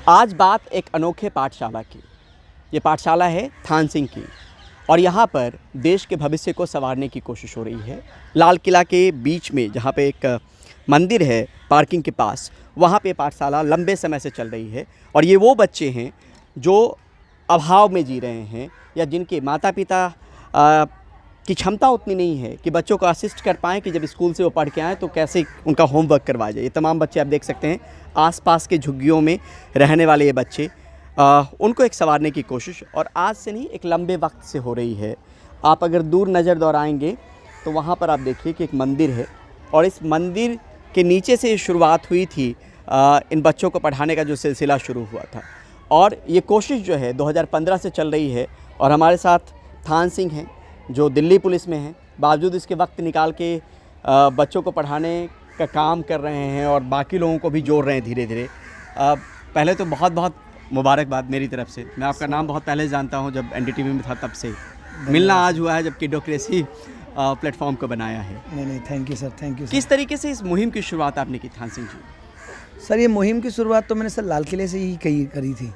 आज बात एक अनोखे पाठशाला की। ये पाठशाला है थान सिंह की और यहाँ पर देश के भविष्य को संवारने की कोशिश हो रही है। लाल किला के बीच में जहाँ पे एक मंदिर है पार्किंग के पास, वहाँ पे पाठशाला लंबे समय से चल रही है और ये वो बच्चे हैं जो अभाव में जी रहे हैं या जिनके माता पिता की क्षमता उतनी नहीं है कि बच्चों को असिस्ट कर पाएँ कि जब स्कूल से वो पढ़ के आएँ तो कैसे उनका होमवर्क करवाया जाए। ये तमाम बच्चे आप देख सकते हैं आसपास के झुग्गियों में रहने वाले ये बच्चे, उनको एक संवारने की कोशिश और आज से नहीं एक लंबे वक्त से हो रही है। आप अगर दूर नज़र दौड़ाएंगे तो वहाँ पर आप देखिए कि एक मंदिर है और इस मंदिर के नीचे से शुरुआत हुई थी इन बच्चों को पढ़ाने का जो सिलसिला शुरू हुआ था। और ये कोशिश जो है 2015 से चल रही है और हमारे साथ थान सिंह हैं जो दिल्ली पुलिस में हैं, बावजूद इसके वक्त निकाल के बच्चों को पढ़ाने का काम कर रहे हैं और बाकी लोगों को भी जोड़ रहे हैं धीरे धीरे। पहले तो बहुत बहुत मुबारकबाद मेरी तरफ से। मैं आपका नाम बहुत पहले जानता हूं, जब एनडीटीवी में था तब से। मिलना आज हुआ है जब किडोक्रेसी प्लेटफॉर्म को बनाया है। नहीं thank you sir, thank you sir. किस तरीके से इस मुहिम की शुरुआत आपने की थान सिंह जी? सर ये मुहिम की शुरुआत तो मैंने सर लाल किले से ही करी थी,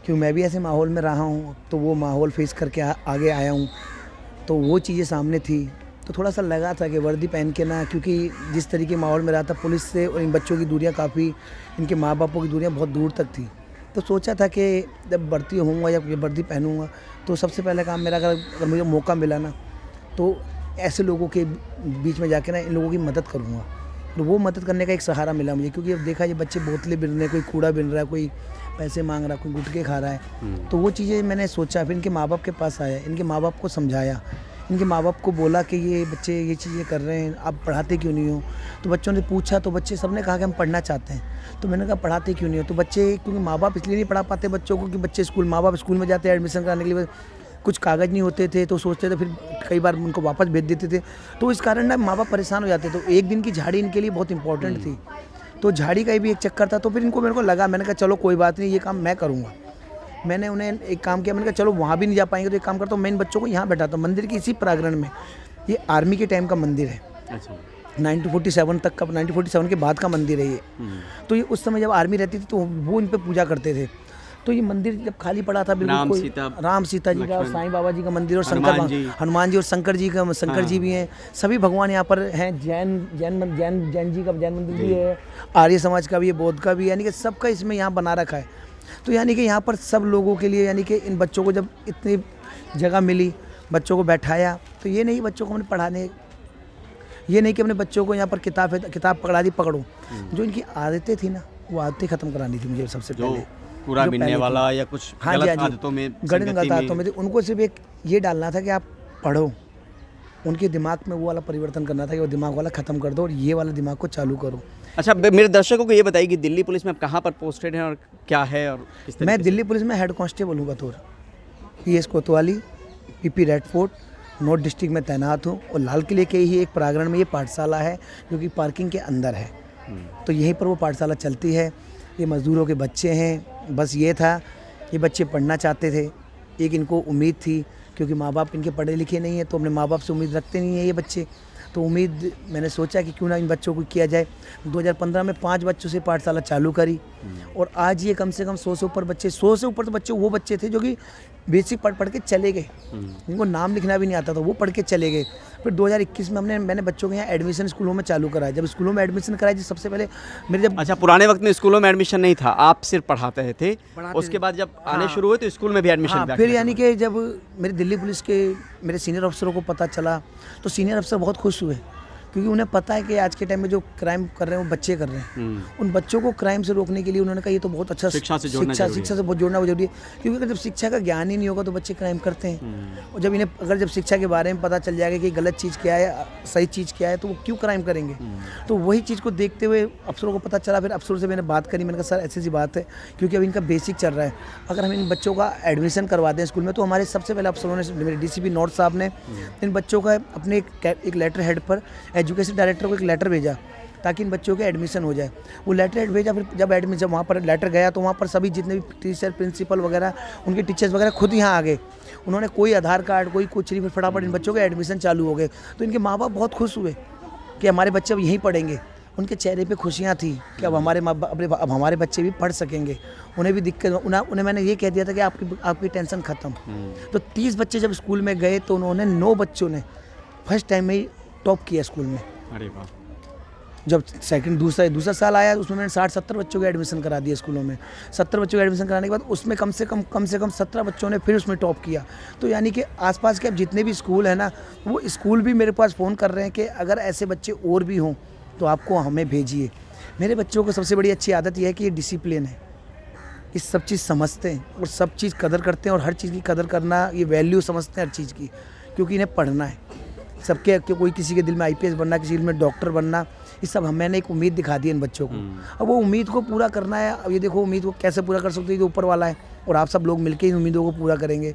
क्योंकि मैं भी ऐसे माहौल में रहा हूँ तो वो माहौल फेस करके आगे आया हूँ, तो वो चीज़ें सामने थी तो थोड़ा सा लगा था कि वर्दी पहन के ना, क्योंकि जिस तरीके माहौल में रहा था पुलिस से और इन बच्चों की दूरियां काफ़ी, इनके माँ बापों की दूरियां बहुत दूर तक थी, तो सोचा था कि जब भर्ती होऊंगा या वर्दी पहनूंगा तो सबसे पहला काम मेरा अगर मुझे मौका मिला ना तो ऐसे लोगों के बीच में जाके ना इन लोगों की मदद करूँगा। तो वो मदद करने का एक सहारा मिला मुझे, क्योंकि अब देखा ये बच्चे बोतलें बिन रहे हैं, कोई कूड़ा बिन रहा है, कोई पैसे मांग रहा है, कोई गुटखे खा रहा है, तो वो चीज़ें मैंने सोचा। फिर इनके माँ बाप के पास आया, इनके माँ बाप को समझाया, इनके माँ बाप को बोला कि ये बच्चे ये चीज़ें कर रहे हैं, आप पढ़ाते क्यों नहीं हो? तो बच्चों ने पूछा तो बच्चे सब ने कहा कि हम पढ़ना चाहते हैं। तो मैंने कहा पढ़ाते क्यों नहीं हो? तो बच्चे, क्योंकि माँ बाप इसलिए नहीं पढ़ा पाते बच्चों को कि बच्चे माँ बाप स्कूल में जाते हैं एडमिशन कराने के लिए, कुछ कागज़ नहीं होते थे तो सोचते थे, फिर कई बार उनको वापस भेज देते थे, तो इस कारण ना माँ बाप परेशान हो जाते। तो एक दिन की झाड़ी इनके लिए बहुत इंपॉर्टेंट थी, तो झाड़ी का भी एक चक्कर था। तो फिर मेरे को लगा, मैंने कहा चलो कोई बात नहीं, ये काम मैं करूँगा। मैंने उन्हें एक काम किया, मैंने कहा चलो वहाँ भी नहीं जा पाएंगे तो एक काम करता हूँ, मैं इन बच्चों को यहाँ बैठाता हूँ मंदिर के इसी प्रांगण में। ये आर्मी के टाइम का मंदिर है, अच्छा 1947 तक का, 1947 के बाद का मंदिर है ये। तो ये उस समय जब आर्मी रहती थी तो वो इन पर पूजा करते थे। तो ये मंदिर जब खाली पड़ा था बिल्कुल, राम सीता जी का और साईं बाबा जी का मंदिर और हनुमान जी और शंकर जी भी हैं, सभी भगवान यहाँ पर हैं। जैन जी का जैन मंदिर भी है, आर्य समाज का भी है, बौद्ध का भी है, यानी कि सबका इसमें यहाँ बना रखा है। तो यानी कि यहाँ पर सब लोगों के लिए, यानी कि इन बच्चों को जब इतनी जगह मिली, बच्चों को बैठाया, तो ये नहीं बच्चों को हमने पढ़ाने, ये नहीं कि अपने बच्चों को यहाँ पर किताब पकड़ा दी पकड़ो, जो इनकी आदतें थी ना वो आदतें ख़त्म करानी थी मुझे सबसे पहले। पूरा बिनने वाला या कुछ गलत आदतों में, गलत आदतों में, उनको सिर्फ एक ये डालना था कि आप पढ़ो, उनके दिमाग में वो वाला परिवर्तन करना था कि वो दिमाग वाला ख़त्म कर दो और ये वाला दिमाग को चालू करो। अच्छा, मेरे दर्शकों को ये बताइए कि दिल्ली पुलिस में आप कहाँ पर पोस्टेड हैं और क्या है और किस तरह? मैं दिल्ली पुलिस में हेड कांस्टेबल हूँ बतौर PS कोतवाली, PP red fort north district में तैनात हूँ और लाल किले के ही एक प्रांगण में ये पाठशाला है जो कि पार्किंग के अंदर है। तो यहीं पर वो पाठशाला चलती है। ये मज़दूरों के बच्चे हैं, बस ये था, ये बच्चे पढ़ना चाहते थे, एक इनको उम्मीद थी, क्योंकि माँ बाप इनके पढ़े लिखे नहीं है तो अपने माँ बाप से उम्मीद रखते नहीं है ये बच्चे। तो उम्मीद मैंने सोचा कि क्यों ना इन बच्चों को किया जाए। 2015 में 5 बच्चों से पाठशाला चालू करी और आज ये कम से कम 100 से ऊपर बच्चे, 100 से ऊपर तो बच्चे वो बच्चे थे जो कि बेसिक पढ़ के चले गए, जिनको नाम लिखना भी नहीं आता था, वो पढ़ के चले गए। फिर 2021 में मैंने बच्चों के यहाँ एडमिशन स्कूलों में चालू कराया। जब स्कूलों में एडमिशन कराया, सबसे पहले मेरे जब, अच्छा पुराने वक्त में स्कूलों में एडमिशन नहीं था, आप सिर्फ पढ़ाते थे, उसके बाद जब आने शुरू हुए तो स्कूल में भी एडमिशन। फिर यानी कि जब मेरे दिल्ली पुलिस के मेरे सीनियर अफसरों को पता चला तो सीनियर अफसर बहुत खुश हुए, क्योंकि उन्हें पता है कि आज के टाइम में जो क्राइम कर रहे हैं वो बच्चे कर रहे हैं। उन बच्चों को क्राइम से रोकने के लिए उन्होंने कहा ये तो बहुत अच्छा, शिक्षा से बहुत जोड़ना जरूरी है, क्योंकि अगर जब शिक्षा का ज्ञान ही नहीं होगा तो बच्चे क्राइम करते हैं। और जब इन्हें अगर जब शिक्षा के बारे में पता चल जाएगा कि गलत चीज़ क्या है सही चीज़ क्या है तो वो क्यों क्राइम करेंगे। तो वही चीज़ को देखते हुए अफसरों को पता चला। फिर अफसरों से मैंने बात करी, मैंने कहा सर ऐसी बात है, क्योंकि अब इनका बेसिक चल रहा है, अगर हम इन बच्चों का एडमिशन करवा दें स्कूल में तो हमारे सबसे पहले अफसरों ने, मेरे DCP नॉर्थ साहब ने इन बच्चों का अपने एक लेटर हेड पर एजुकेशन डायरेक्टर को एक लेटर भेजा ताकि इन बच्चों के एडमिशन हो जाए। वो लेटर हेड भेजा, फिर जब एडमिशन वहाँ पर लेटर गया तो वहाँ पर सभी जितने भी टीचर, प्रिंसिपल वगैरह, उनके टीचर्स वगैरह खुद यहाँ आ गए। उन्होंने कोई आधार कार्ड कोई कुछ नहीं, फिर फटाफट इन बच्चों के एडमिशन चालू हो गए। तो इनके माँ बाप बहुत खुश हुए कि हमारे बच्चे अब यहीं पढ़ेंगे। उनके चेहरे पे खुशियाँ थी कि अब हमारे अब हमारे बच्चे भी पढ़ सकेंगे। उन्हें भी दिक्कत, उन्हें मैंने ये कह दिया था कि आपकी टेंशन ख़त्म। तो 30 बच्चे जब स्कूल में गए तो उन्होंने 9 बच्चों ने फर्स्ट टाइम में ही टॉप किया स्कूल में। अरे वाह। जब दूसरा साल आया उसमें मैंने 60-70 बच्चों के एडमिशन करा दिए स्कूलों में। 70 बच्चों के एडमिशन कराने के बाद उसमें कम से कम 17 बच्चों ने फिर उसमें टॉप किया। तो यानी कि आसपास के अब जितने भी स्कूल हैं ना, वो स्कूल भी मेरे पास फ़ोन कर रहे हैं कि अगर ऐसे बच्चे और भी हों तो आपको हमें भेजिए। मेरे बच्चों को सबसे बड़ी अच्छी आदत यह है कि ये डिसिप्लिन है, ये सब चीज़ समझते हैं और सब चीज़ कदर करते हैं, और हर चीज़ की कदर करना, ये वैल्यू समझते हैं हर चीज़ की, क्योंकि इन्हें पढ़ना है। सबके कोई किसी के दिल में IPS बनना, किसी दिल में डॉक्टर बनना, ये सब मैंने एक उम्मीद दिखा दी इन बच्चों को। अब वो उम्मीद को पूरा करना है। अब ये देखो, उम्मीद को कैसे पूरा कर सकते हैं, ये तो ऊपर वाला है, और आप सब लोग मिलकर इन उम्मीदों को पूरा करेंगे।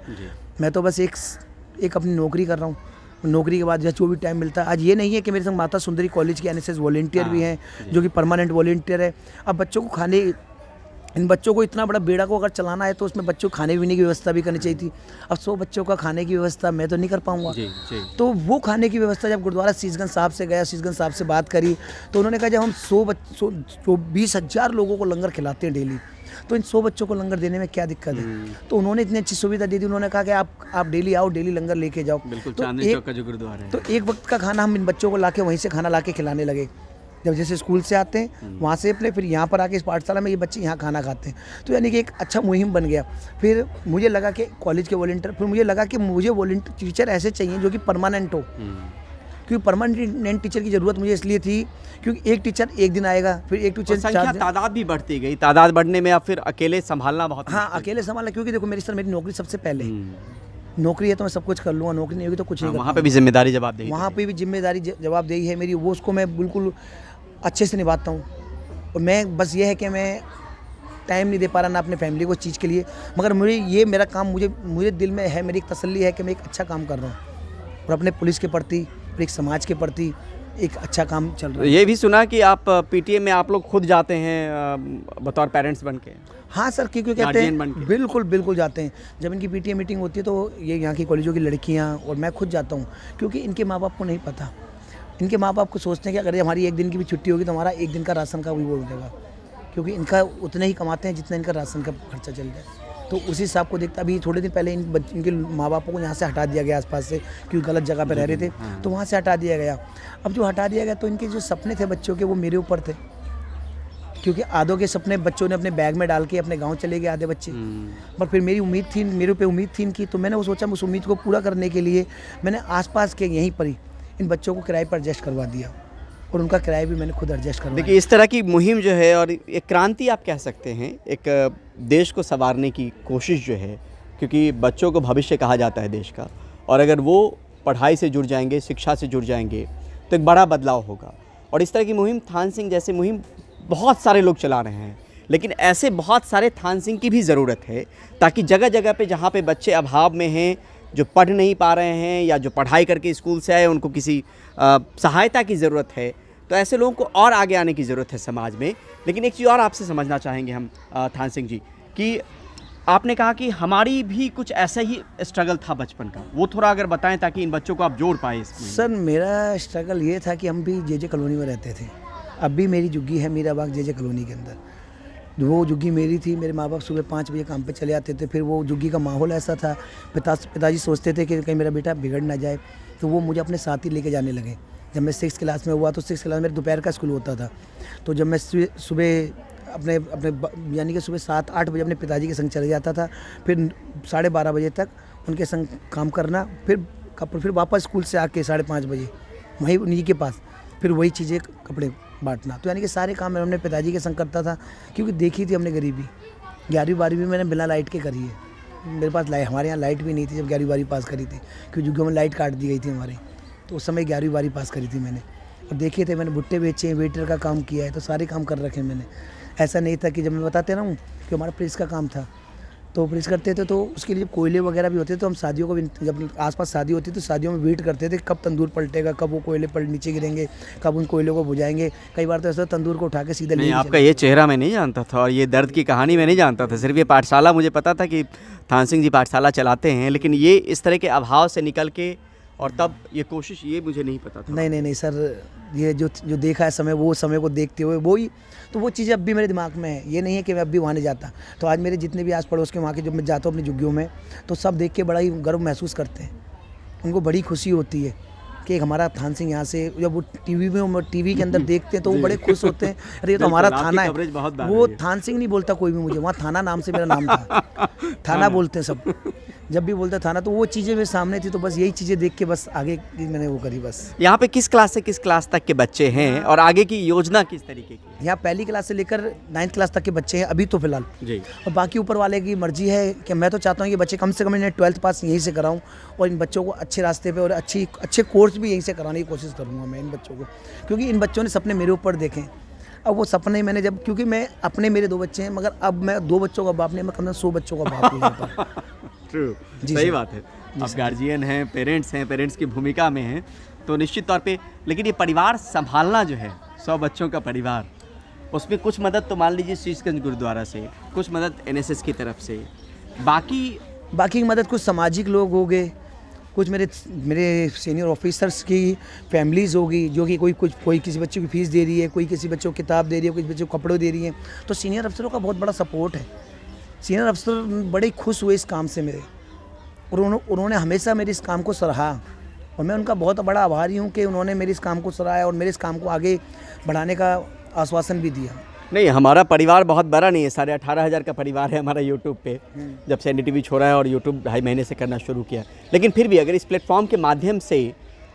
मैं तो बस एक अपनी नौकरी कर रहा हूँ। नौकरी के बाद जो भी टाइम मिलता है, आज ये नहीं है कि मेरे संग माता सुंदरी कॉलेज के NSS वॉलंटियर भी हैं, जो कि परमानेंट वॉलंटियर है। अब बच्चों को इन बच्चों को इतना बड़ा बेड़ा को अगर चलाना है तो उसमें बच्चों को खाने पीने की व्यवस्था भी करनी चाहिए थी। अब 100 बच्चों का खाने की व्यवस्था मैं तो नहीं कर पाऊँगा। तो वो खाने की व्यवस्था जब गुरुद्वारा शीशगंज साहब से गया, शीशगंज साहब से बात करी, तो उन्होंने कहा जब हम 20,000 लोगों को लंगर खिलाते हैं डेली, तो इन 100 बच्चों को लंगर देने में क्या दिक्कत है। तो उन्होंने इतनी अच्छी सुविधा दे दी। उन्होंने कहा कि आप डेली आओ, डेली लंगर लेके जाओ। तो एक वक्त का खाना हम इन बच्चों को लाके वहीं से खाना लाके खिलाने लगे। जब जैसे स्कूल से आते हैं वहाँ से अपने, फिर यहाँ पर आके इस पाठशाला में ये बच्चे यहाँ खाना खाते हैं। तो यानी कि एक अच्छा मुहिम बन गया। फिर मुझे लगा कि कॉलेज के वॉलंटियर, फिर मुझे लगा कि मुझे वॉलंटियर टीचर ऐसे चाहिए जो कि परमानेंट हो, क्योंकि परमानेंट टीचर की ज़रूरत मुझे इसलिए थी क्योंकि एक टीचर एक दिन आएगा, फिर एक टीचर तादाद भी बढ़ती गई। तादाद बढ़ने में अब फिर अकेले संभालना बहुत, हाँ अकेले संभालना, क्योंकि देखो मेरी नौकरी सबसे पहले, नौकरी है तो मैं सब कुछ कर लूँगा, नौकरी नहीं होगी तो कुछ नहीं। वहाँ पे भी जिम्मेदारी जवाबदेही, वहाँ पे भी जिम्मेदारी जवाबदेही है मेरी, वो उसको मैं बिल्कुल अच्छे से निभाता हूँ। और मैं बस ये है कि मैं टाइम नहीं दे पा रहा ना अपने फैमिली को चीज़ के लिए, मगर ये मेरा काम, मुझे दिल में है, मेरी एक तसल्ली है कि मैं एक अच्छा काम कर रहा हूँ और अपने पुलिस के प्रति, एक समाज के प्रति एक अच्छा काम चल रहा है। ये भी सुना कि आप PTA में आप लोग खुद जाते हैं बतौर पेरेंट्स बन के? हाँ सर, क्योंकि कहते हैं बिल्कुल जाते हैं। जब इनकी PTA मीटिंग होती है तो ये यहाँ की कॉलेजों की लड़कियाँ और मैं खुद जाता हूँ, क्योंकि इनके माँ बाप को नहीं पता। इनके माँ बाप को सोचते हैं कि अगर हमारी एक दिन की भी छुट्टी होगी तो हमारा एक दिन का राशन का भी वो देगा, क्योंकि इनका उतने ही कमाते हैं जितना इनका राशन का खर्चा चल जाए। तो उसी हिसाब को देखता, अभी थोड़े दिन पहले इनके माँ बापों को यहाँ से हटा दिया गया आसपास से, क्योंकि गलत जगह पे रह रहे थे, तो वहाँ से हटा दिया गया। अब जो हटा दिया गया तो इनके जो सपने थे बच्चों के, वो मेरे ऊपर थे, क्योंकि आधों के सपने बच्चों ने अपने बैग में डाल के अपने गाँव चले गए आधे बच्चे। पर फिर मेरी उम्मीद थी, मेरे पे उम्मीद थी इनकी, तो मैंने वो सोचा उस उम्मीद को पूरा करने के लिए मैंने आसपास के यहीं पर ही इन बच्चों को किराए पर एडजस्ट करवा दिया, और उनका किराया भी मैंने खुद एडजस्ट करवाया। देखिए, इस तरह की मुहिम जो है और एक क्रांति आप कह सकते हैं, एक देश को संवारने की कोशिश जो है, क्योंकि बच्चों को भविष्य कहा जाता है देश का, और अगर वो पढ़ाई से जुड़ जाएंगे, शिक्षा से जुड़ जाएंगे तो एक बड़ा बदलाव होगा। और इस तरह की मुहिम, थान सिंह जैसे मुहिम बहुत सारे लोग चला रहे हैं, लेकिन ऐसे बहुत सारे थान सिंह की भी ज़रूरत है, ताकि जगह जगह पे जहाँ पे बच्चे अभाव में हैं, जो पढ़ नहीं पा रहे हैं या जो पढ़ाई करके स्कूल से आए, उनको किसी सहायता की ज़रूरत है, तो ऐसे लोगों को और आगे आने की ज़रूरत है समाज में। लेकिन एक चीज़ और आपसे समझना चाहेंगे हम थान सिंह जी, कि आपने कहा कि हमारी भी कुछ ऐसा ही स्ट्रगल था बचपन का, वो थोड़ा अगर बताएं ताकि इन बच्चों को आप जोड़ पाए इसमें। सर, मेरा स्ट्रगल ये था कि हम भी JJ कॉलोनी में रहते थे। अब भी मेरी झुग्गी है मीरा बाग JJ कॉलोनी के अंदर, वो झुग्गी मेरी थी। मेरे माँ बाप सुबह 5 बजे काम पे चले आते थे। फिर वो झुग्गी का माहौल ऐसा था, पिताजी सोचते थे कि कहीं मेरा बेटा बिगड़ ना जाए, तो वो मुझे अपने साथ ही लेके जाने लगे। जब मैं 6th क्लास में हुआ तो 6th क्लास में मेरे दोपहर का स्कूल होता था, तो जब मैं सुबह अपने यानी कि सुबह 7-8 बजे अपने पिताजी के संग चले जाता था, फिर 12:30 बजे तक उनके संग काम करना, फिर वापस स्कूल से आके 5:30 बजे वहीं उन्हीं के पास फिर वही चीज़ें कपड़े बांटना। तो यानी कि सारे काम मैं अपने पिताजी के संग करता था, क्योंकि देखी थी हमने गरीबी। 11वीं 12वीं मैंने बिना लाइट के करी है। मेरे पास हमारे यहाँ लाइट भी नहीं थी जब 11वीं 12वीं पास करी थी, क्योंकि जुग्गा में लाइट काट दी गई थी हमारे, तो उस समय 11वीं 12वीं पास करी थी मैंने। और देखे थे मैंने भुट्टे बेचे हैं, वेटर का काम किया है, तो सारे काम कर रखे मैंने। ऐसा नहीं था कि जब मैं बताते ना हूँ कि हमारा प्रेस का काम था, तो प्रेस करते थे, तो उसके लिए जब कोयले वगैरह भी होते थे, तो हम शादियों को भी, जब आसपास शादी होती तो शादियों में वेट करते थे कब तंदूर पलटेगा, कब वो कोयले नीचे गिरेंगे, कब उन कोयलों को बुझाएंगे। कई बार तो ऐसा तंदूर को उठा के सीधे नहीं, आपका ये चेहरा मैं नहीं जानता था और ये दर्द की कहानी मैं नहीं जानता था। सिर्फ ये पाठशाला मुझे पता था कि थान सिंह जी पाठशाला चलाते हैं, लेकिन ये इस तरह के अभाव से निकल के और तब ये कोशिश, ये मुझे नहीं पता था। नहीं सर, ये जो देखा है समय, वो समय को देखते हुए वो ही तो वो चीज़ें अब भी मेरे दिमाग में है। ये नहीं है कि मैं अब भी वहाँ नहीं जाता। तो आज मेरे जितने भी आस पड़ोस के वहाँ के जब मैं जाता हूँ अपनी झुग्गियों में, तो सब देख के बड़ा ही गर्व महसूस करते हैं। उनको बड़ी खुशी होती है कि एक हमारा थान सिंह यहाँ से, जब वो टीवी के अंदर देखते हैं तो वो बड़े खुश होते हैं, अरे ये तो हमारा थाना है। वो थान सिंह नहीं बोलता कोई भी मुझे, वहाँ थाना नाम से मेरा नाम था। थाना बोलते हैं सब, जब भी बोलते थाना। तो वो चीज़ें मेरे सामने थी, तो बस यही चीज़ें देख के बस आगे की मैंने वो करी बस। यहाँ पे किस क्लास से किस क्लास तक के बच्चे हैं और आगे की योजना किस तरीके की है? यहाँ पहली क्लास से लेकर 9th क्लास तक के बच्चे हैं अभी तो फिलहाल जी। और बाकी ऊपर वाले की मर्जी है कि मैं तो चाहता हूँ कि बच्चे कम से कम इन्हें 12th पास यहीं से कराऊँ और इन बच्चों को अच्छे रास्ते पे और अच्छे कोर्स भी यहीं से कराने की कोशिश करूँगा मैं इन बच्चों को, क्योंकि इन बच्चों ने सपने मेरे ऊपर देखे। अब वो सपने मैंने जब, क्योंकि मैं अपने मेरे 2 बच्चे हैं, मगर अब मैं 2 बच्चों का बाप नहीं, मैं कम से कम 100 बच्चों का बाप हूँ। ट्रू, जी सही सर। बात है। आप गार्जियन हैं, पेरेंट्स की भूमिका में हैं, तो निश्चित तौर पे, लेकिन ये परिवार संभालना जो है, 100 बच्चों का परिवार, उसमें कुछ मदद तो मान लीजिए शीशगंज गुरुद्वारा से, कुछ मदद NSS की तरफ से, बाकी की मदद कुछ सामाजिक लोग हो गए, कुछ मेरे सीनियर ऑफिसर्स की फैमिलीज़ होगी जो कि कोई किसी बच्चे की फ़ीस दे रही है, कोई किसी बच्चों को किताब दे रही है, किसी बच्चों को कपड़े दे रही है। तो सीनियर अफसरों का बहुत बड़ा सपोर्ट है। सीनियर अफसर बड़े खुश हुए इस काम से मेरे, और उन्होंने हमेशा मेरे इस काम को सराहा, और मैं उनका बहुत बड़ा आभारी हूँ कि उन्होंने मेरे इस काम को सराहा और मेरे इस काम को आगे बढ़ाने का आश्वासन भी दिया। नहीं, हमारा परिवार बहुत बड़ा नहीं है, 18,500 का परिवार है हमारा यूट्यूब पे, जब से NDTV छोड़ा है और यूट्यूब 2.5 महीने से करना शुरू किया। लेकिन फिर भी अगर इस प्लेटफॉर्म के माध्यम से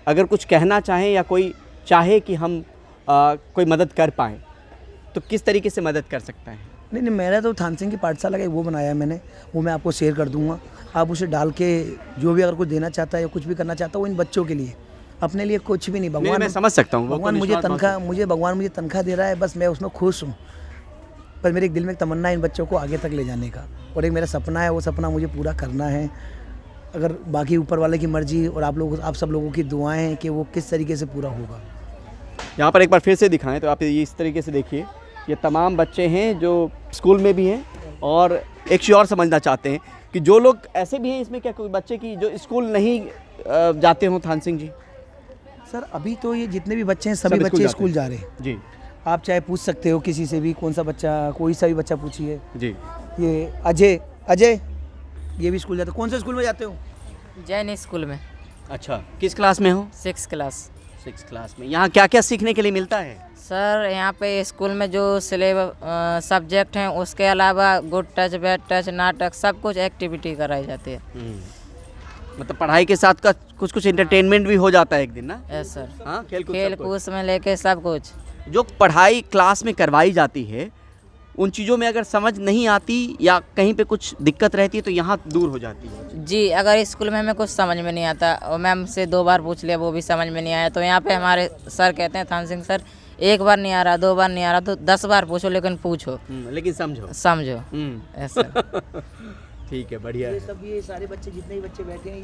अगर कुछ कहना चाहें या कोई चाहे कि हम कोई मदद कर पाएँ, तो किस तरीके से मदद कर सकता है? नहीं, मैंने तो थान सिंह की पाठशाला का वो बनाया है मैंने, वो मैं आपको शेयर कर दूंगा। आप उसे डाल के जो भी अगर कुछ देना चाहता है या कुछ भी करना चाहता है, वो इन बच्चों के लिए, अपने लिए कुछ भी नहीं। भगवान, मैं समझ सकता हूँ, भगवान मुझे तनख्वाह दे रहा है, बस मैं उसमें खुश हूँ। पर मेरे दिल में एक तमन्ना है इन बच्चों को आगे तक ले जाने का, और एक मेरा सपना है, वो सपना मुझे पूरा करना है। अगर बाकी ऊपर वाले की मर्जी और आप सब लोगों की दुआएं हैं कि वो किस तरीके से पूरा होगा। यहाँ पर एक बार फिर से दिखाएं तो आप ये इस तरीके से देखिए, ये तमाम बच्चे हैं जो स्कूल में भी हैं, और एक चीज़ और समझना चाहते हैं कि जो लोग ऐसे भी हैं, इसमें क्या कोई बच्चे की जो स्कूल नहीं जाते हों थान सिंह जी? सर अभी तो ये जितने भी बच्चे हैं सभी बच्चे स्कूल जा रहे हैं जी। आप चाहे पूछ सकते हो किसी से भी, कौन सा बच्चा, कोई सा भी बच्चा पूछिए जी। ये अजय ये भी स्कूल जाते। कौन से स्कूल में जाते हो? जैन स्कूल में। अच्छा, किस क्लास में हो? 6th class. 6th क्लास में। यहाँ क्या क्या सीखने के लिए मिलता है? सर यहाँ पे स्कूल में जो सब्जेक्ट हैं उसके अलावा गुड टच, बैड टच, नाटक, सब कुछ एक्टिविटी कराई जाती है। मतलब पढ़ाई के साथ का कुछ एंटरटेनमेंट भी हो जाता है एक दिन ना? Yes sir. हाँ, खेल कूद में लेके सब कुछ। जो पढ़ाई क्लास में करवाई जाती है, उन चीज़ों में अगर समझ नहीं आती या कहीं पे कुछ दिक्कत रहती है तो यहाँ दूर हो जाती है। जी, अगर स्कूल में हमें कुछ समझ में नहीं आता और मैम से 2 बार पूछ लिया वो भी समझ में नहीं आया, तो यहाँ पे हमारे सर कहते हैं, थान सिंह सर, 1 बार नहीं आ रहा, 2 बार नहीं आ रहा तो 10 बार पूछो, लेकिन पूछो, लेकिन समझो। ऐसा। ठीक है, बढ़िया है। ये सारे बच्चे, जितने भी बच्चे बैठे हैं,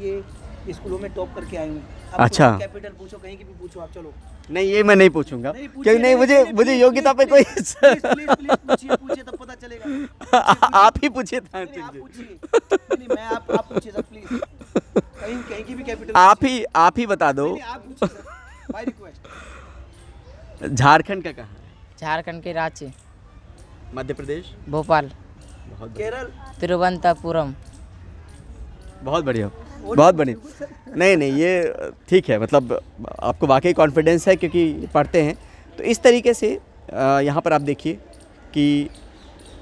ये स्कूलों में टॉप करके आए हुए हैं। अच्छा। कैपिटल पूछो, कहीं की भी पूछो आप, चलो। नहीं, ये मैं नहीं पूछूंगा, क्योंकि नहीं, मुझे योग्यता पे कोई प्लीज पूछिए तब पता चलेगा। आप ही पूछिए थान सिंह जी। नहीं, मैं आप पूछिए सर प्लीज, कहीं की भी कैपिटल आप ही बता दो। आप पूछिए सर, बाय रिक्वेस्ट। झारखंड का कहाँ है? झारखंड के रांची। मध्य प्रदेश? भोपाल। केरल? तिरुवनंतपुरम। बहुत बढ़िया, बहुत बढ़िया। नहीं, ये ठीक है, मतलब आपको वाकई कॉन्फिडेंस है क्योंकि पढ़ते हैं। तो इस तरीके से यहाँ पर आप देखिए कि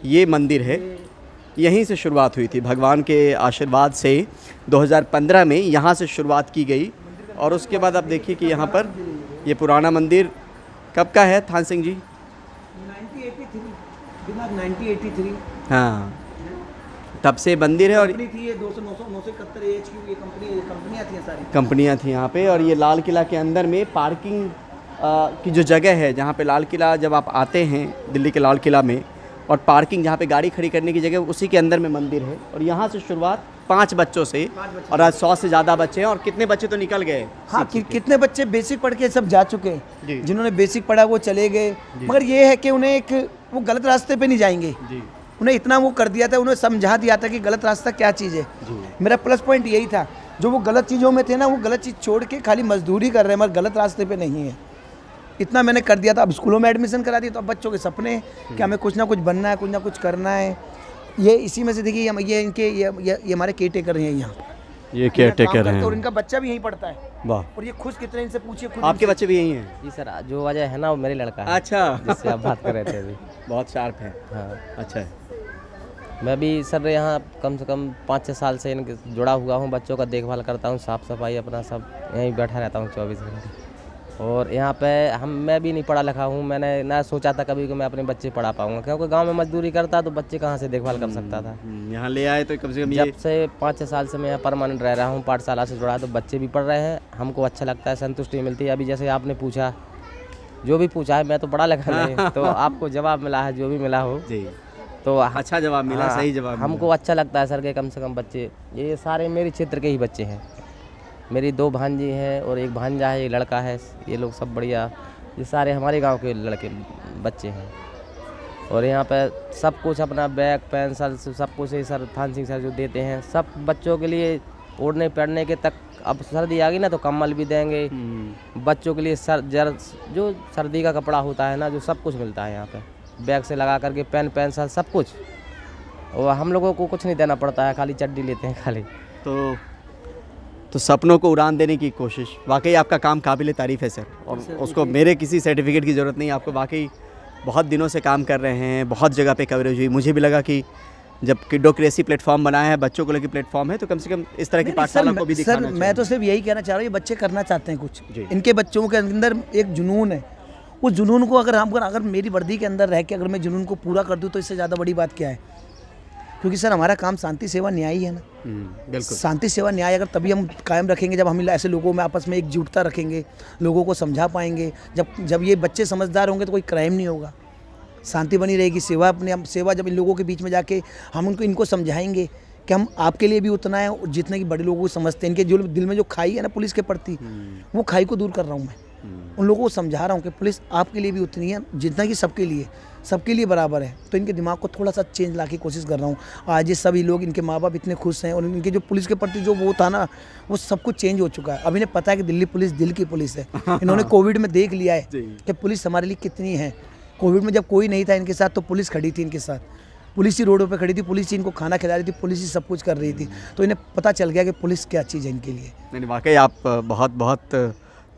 ये मंदिर है, यहीं से शुरुआत हुई थी, भगवान के आशीर्वाद से 2015 में यहाँ से शुरुआत की गई। और उसके बाद आप देखिए कि यहाँ पर ये पुराना मंदिर कब का है थान सिंह जी? 1983। हाँ, तब से मंदिर है। और कंपनी थी ये 971 AHQ, ये कंपनियाँ थी सारी। कंपनियाँ थी यहाँ पे। और ये लाल किला के अंदर में पार्किंग की जो जगह है, जहाँ पे लाल किला, जब आप आते हैं दिल्ली के लाल किला में, और पार्किंग जहाँ पे गाड़ी खड़ी करने की जगह, उसी के अंदर में मंदिर है। और यहाँ से शुरुआत 5 बच्चों से, और आज 100 से ज़्यादा बच्चे हैं, और कितने बच्चे तो निकल गए। हाँ, कितने बच्चे बेसिक पढ़ के सब जा चुके जी। हैं। जिन्होंने बेसिक पढ़ा वो चले गए, मगर ये है कि उन्हें वो गलत रास्ते पे नहीं जाएंगे जी। उन्हें इतना वो कर दिया था, उन्हें समझा दिया था कि गलत रास्ता क्या चीज़ है। मेरा प्लस पॉइंट यही था, जो वो गलत चीज़ों में थे ना, वो गलत चीज़ छोड़ के खाली मजदूरी कर रहे हैं, मगर गलत रास्ते पे नहीं है। इतना मैंने कर दिया था। अब स्कूलों में एडमिशन करा दिया तो अब बच्चों के सपने कि हमें कुछ ना कुछ बनना है, कुछ ना कुछ करना है। ये इसी में से देखिए, ये इनके ये हमारे केयर टेकर हैं यहाँ, ये केयर टेकर हैं और इनका बच्चा भी यहीं पढ़ता है। वाह, और ये खुश कितने, इनसे पूछिए खुद। आपके बच्चे भी यही हैं? जी सर, जो वजह है ना वो मेरे लड़का है, अच्छा, जिससे आप बात कर रहे थे अभी। बहुत शार्प है। हाँ, अच्छा, मैं भी सर यहाँ कम से कम 5-6 साल से इनके जुड़ा हुआ हूँ। बच्चों का देखभाल करता हूँ, साफ़ सफाई अपना सब, यहीं बैठा रहता हूँ 24 घंटे। और यहाँ पे मैं भी नहीं पढ़ा लिखा हूँ। मैंने ना सोचा था कभी कि मैं अपने बच्चे पढ़ा पाऊँगा, क्योंकि गांव में मजदूरी करता तो बच्चे कहाँ से देखभाल कर सकता था। यहाँ ले आए तो कम से कम जब से 5-6 साल से मैं यहाँ परमानेंट रह रहा हूँ, पाठशाला से जुड़ा, तो बच्चे भी पढ़ रहे हैं, हमको अच्छा लगता है, संतुष्टि मिलती है। अभी जैसे आपने पूछा, जो भी पूछा है, मैं तो पढ़ा लिखा नहीं, तो आपको जवाब मिला है जो भी मिला हो, जी, तो अच्छा जवाब मिला, हाँ, सही जवाब हमको अच्छा लगता है सर कि कम से कम बच्चे, ये सारे मेरे क्षेत्र के ही बच्चे हैं। मेरी 2 भांजी हैं और एक भांजा है, एक लड़का है। ये लोग सब बढ़िया, ये सारे हमारे गांव के लड़के बच्चे हैं। और यहाँ पे सब कुछ अपना बैग पेंसिल सब कुछ ही सर थान सिंह सर जो देते हैं, सब बच्चों के लिए ओढ़ने पहनने के तक। अब सर्दी आ गई ना तो कम्बल भी देंगे बच्चों के लिए, जो सर्दी का कपड़ा होता है ना, जो सब कुछ मिलता है यहाँ पे, बैग से लगा करके पेन पेंसिल सब कुछ। और हम लोगों को कुछ नहीं देना पड़ता है, खाली चड्डी लेते हैं खाली। तो सपनों को उड़ान देने की कोशिश, वाकई आपका काम काबिल तारीफ़ है सर। और उसको मेरे किसी सर्टिफिकेट की ज़रूरत नहीं, आपको वाकई बहुत दिनों से काम कर रहे हैं, बहुत जगह पे कवरेज हुई। मुझे भी लगा कि जब किडोक्रेसी प्लेटफॉर्म बनाया है, बच्चों को लेकर प्लेटफॉर्म है, तो कम से कम इस तरह की पाठशाला को भी दिखाना चाहिए। मैं तो सिर्फ यही कहना चाह रहा हूँ, ये बच्चे करना चाहते हैं कुछ, इनके बच्चों के अंदर एक जुनून है। उस जुनून को अगर मेरी वर्दी के अंदर रह के अगर मैं जुनून को पूरा कर दूँ तो इससे ज़्यादा बड़ी बात क्या है। क्योंकि सर हमारा काम शांति सेवा न्याय ही है ना। बिल्कुल, शांति सेवा न्याय अगर तभी हम कायम रखेंगे जब हम ऐसे लोगों में आपस में एकजुटता रखेंगे, लोगों को समझा पाएंगे। जब ये बच्चे समझदार होंगे तो कोई क्राइम नहीं होगा, शांति बनी रहेगी। सेवा जब इन लोगों के बीच में जाके हम इनको समझाएंगे कि हम आपके लिए भी उतना है जितने कि बड़े लोगों को समझते हैं। इनके जो दिल में जो खाई है ना पुलिस के प्रति, वो खाई को दूर कर रहा हूँ मैं। उन लोगों को समझा रहा हूँ कि पुलिस आपके लिए भी उतनी है जितना कि सबके लिए बराबर है। तो इनके दिमाग को थोड़ा सा चेंज ला के कोशिश कर रहा हूँ। आज ये सभी लोग, इनके माँ बाप इतने खुश हैं और इनके जो पुलिस के प्रति जो वो था ना, वो सब कुछ चेंज हो चुका है। अब इन्हें पता है कि दिल्ली पुलिस दिल की पुलिस है। इन्होंने कोविड में देख लिया है कि पुलिस हमारे लिए कितनी है। कोविड में जब कोई नहीं था इनके साथ तो पुलिस खड़ी थी इनके साथ, पुलिस ही रोडों पे खड़ी थी, पुलिस ही इनको खाना खिला रही थी, पुलिस ही सब कुछ कर रही थी। तो इन्हें पता चल गया कि पुलिस क्या चीज़ है इनके लिए। नहीं, वाकई आप बहुत बहुत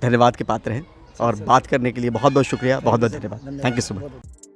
धन्यवाद के पात्र हैं और बात करने के लिए बहुत बहुत शुक्रिया, बहुत बहुत धन्यवाद। Thank you so much.